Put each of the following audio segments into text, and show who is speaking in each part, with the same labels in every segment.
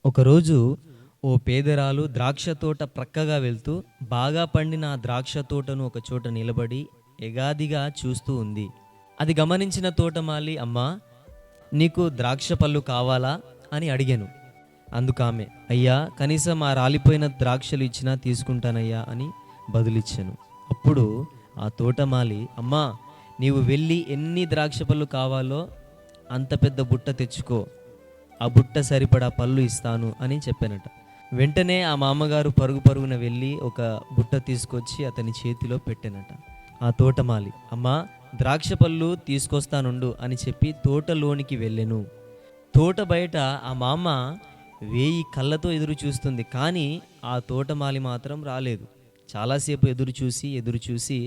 Speaker 1: ఒకరోజు ఓ పేదరాలు ద్రాక్ష తోట ప్రక్కగా వెళ్తూ బాగా పండిన ఆ ద్రాక్ష తోటను ఒక చోట నిలబడి ఎగాదిగా చూస్తూ ఉంది. అది గమనించిన తోటమాలి, అమ్మా, నీకు ద్రాక్ష పళ్ళు కావాలా అని అడిగాను. అందుకామె, అయ్యా, కనీసం ఆ రాలిపోయిన ద్రాక్షలు ఇచ్చినా తీసుకుంటానయ్యా అని బదులిచ్చాను. అప్పుడు ఆ తోటమాలి, అమ్మా, నీవు వెళ్ళి ఎన్ని ద్రాక్ష పళ్ళు కావాలో అంత పెద్ద బుట్ట తెచ్చుకో, ఆ బుట్ట సరిపడా పళ్ళు ఇస్తాను అని చెప్పానట. వెంటనే ఆ మామగారు పరుగు పరుగున వెళ్ళి ఒక బుట్ట తీసుకొచ్చి అతని చేతిలో పెట్టానట. ఆ తోటమాలి, అమ్మా, ద్రాక్ష పళ్ళు తీసుకొస్తానుండు అని చెప్పి తోటలోనికి వెళ్ళెను. తోట బయట ఆ మామ 1000 కళ్ళతో ఎదురు చూస్తుంది, కానీ ఆ తోటమాలి మాత్రం రాలేదు. చాలాసేపు ఎదురు చూసి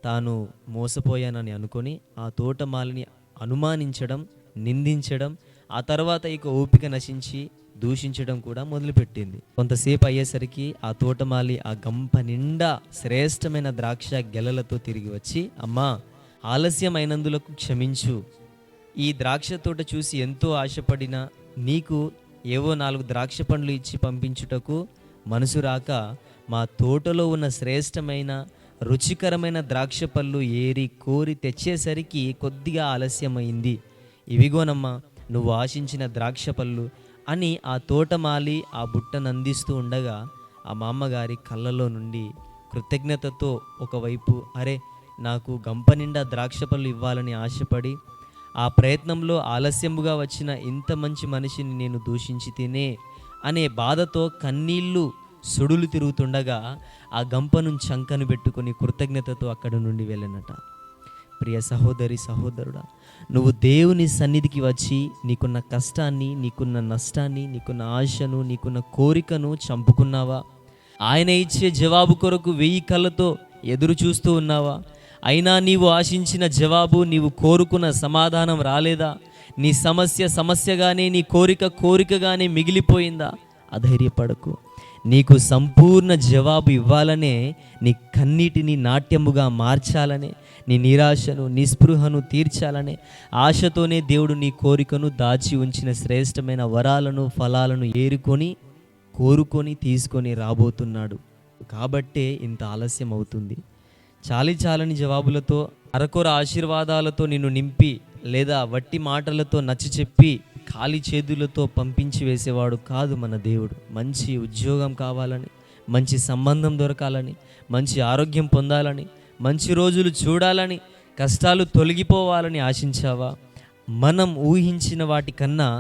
Speaker 1: తాను మోసపోయానని అనుకొని ఆ తోటమాలిని అనుమానించడం, నిందించడం, ఆ తర్వాత ఇక ఓపిక నశించి దూషించడం కూడా మొదలుపెట్టింది. కొంతసేపు అయ్యేసరికి ఆ తోటమాలి ఆ గంప నిండా శ్రేష్టమైన ద్రాక్ష గెలలతో తిరిగి వచ్చి, అమ్మా, ఆలస్యమైనందులకు క్షమించు. ఈ ద్రాక్ష తోట చూసి ఎంతో ఆశపడినా నీకు ఏవో 4 ద్రాక్ష పండ్లు ఇచ్చి పంపించుటకు మనసు రాక మా తోటలో ఉన్న శ్రేష్టమైన రుచికరమైన ద్రాక్ష పళ్ళు ఏరి కోరి తెచ్చేసరికి కొద్దిగా ఆలస్యమైంది. ఇవిగోనమ్మా నువ్వు ఆశించిన ద్రాక్ష పళ్ళు అని ఆ తోటమాలి ఆ బుట్టను అందిస్తూ ఉండగా ఆ మామగారి కళ్ళలో నుండి కృతజ్ఞతతో ఒకవైపు, అరే, నాకు గంప నిండా ద్రాక్ష పళ్ళు ఇవ్వాలని ఆశపడి ఆ ప్రయత్నంలో ఆలస్యముగా వచ్చిన ఇంత మంచి మనిషిని నేను దూషించి తినే అనే బాధతో కన్నీళ్ళు సుడులు తిరుగుతుండగా ఆ గంపను చంకను పెట్టుకొని కృతజ్ఞతతో అక్కడి నుండి వెళ్ళనట. ప్రియ సహోదరి, సహోదరుడా, నువ్వు దేవుని సన్నిధికి వచ్చి నీకున్న కష్టాన్ని, నీకున్న నష్టాన్ని, నీకున్న ఆశను, నీకున్న కోరికను చంపుకున్నావా? ఆయన ఇచ్చే జవాబు కొరకు 1000 కళ్ళతో ఎదురు చూస్తూ ఉన్నావా? అయినా నీవు ఆశించిన జవాబు, నీవు కోరుకున్న సమాధానం రాలేదా? నీ సమస్యగానే, నీ కోరికగానే మిగిలిపోయిందా? అధైర్యపడకు. నీకు సంపూర్ణ జవాబు ఇవ్వాలనే, నీ కన్నీటిని నాట్యముగా మార్చాలనే, నీ నిరాశను, నిస్పృహను తీర్చాలనే ఆశతోనే దేవుడు నీ కోరికను దాచి ఉంచిన శ్రేష్టమైన వరాలను, ఫలాలను కోరుకొని తీసుకొని రాబోతున్నాడు. కాబట్టే ఇంత ఆలస్యం అవుతుంది. చాలని జవాబులతో, అరకొర ఆశీర్వాదాలతో నిన్ను నింపి లేదా వట్టి మాటలతో నచ్చచెప్పి ఖాళీ చేతులతో పంపించి వేసేవాడు కాదు మన దేవుడు. మంచి ఉద్యోగం కావాలని, మంచి సంబంధం దొరకాలని, మంచి ఆరోగ్యం పొందాలని, మంచి రోజులు చూడాలని, కష్టాలు తొలగిపోవాలని ఆశించావా? మనం ఊహించిన వాటికన్నా,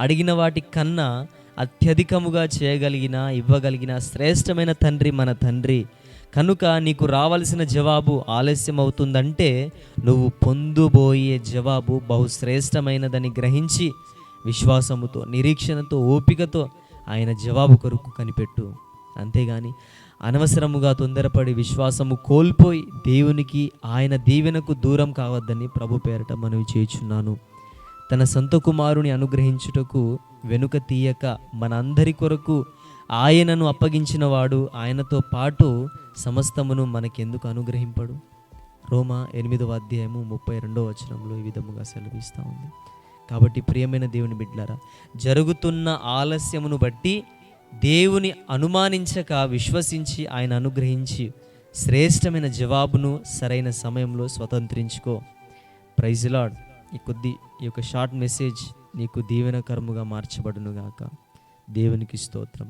Speaker 1: అడిగిన వాటికన్నా అత్యధికముగా చేయగలిగిన, ఇవ్వగలిగిన శ్రేష్టమైన తండ్రి మన తండ్రి. కనుక నీకు రావాల్సిన జవాబు ఆలస్యం అవుతుందంటే నువ్వు పొందుబోయే జవాబు బహుశ్రేష్టమైనదని గ్రహించి విశ్వాసముతో, నిరీక్షణతో, ఓపికతో ఆయన జవాబు కొరకు కనిపెట్టు. అంతేగాని అనవసరముగా తొందరపడి విశ్వాసము కోల్పోయి దేవునికి, ఆయన దీవెనకు దూరం కావద్దని ప్రభు పేరట మనవి చేయుచున్నాను. తన సొంత కుమారుని అనుగ్రహించుటకు వెనుక తీయక మన అందరి కొరకు ఆయనను అప్పగించిన వాడు ఆయనతో పాటు సమస్తమును మనకెందుకు అనుగ్రహింపడు? రోమా 8వ అధ్యాయము 32వ వచనంలో ఈ విధముగా సెలవిస్తూ ఉంది. కాబట్టి ప్రియమైన దేవుని బిడ్డలారా, జరుగుతున్న ఆలస్యమును బట్టి దేవుని అనుమానించక విశ్వసించి ఆయన అనుగ్రహించి శ్రేష్టమైన జవాబును సరైన సమయంలో స్వతంత్రించుకో. Praise lord. ఈ యొక్క షార్ట్ మెసేజ్ నీకు దీవెనకరముగా మార్చబడును గాక. దేవునికి స్తోత్రం.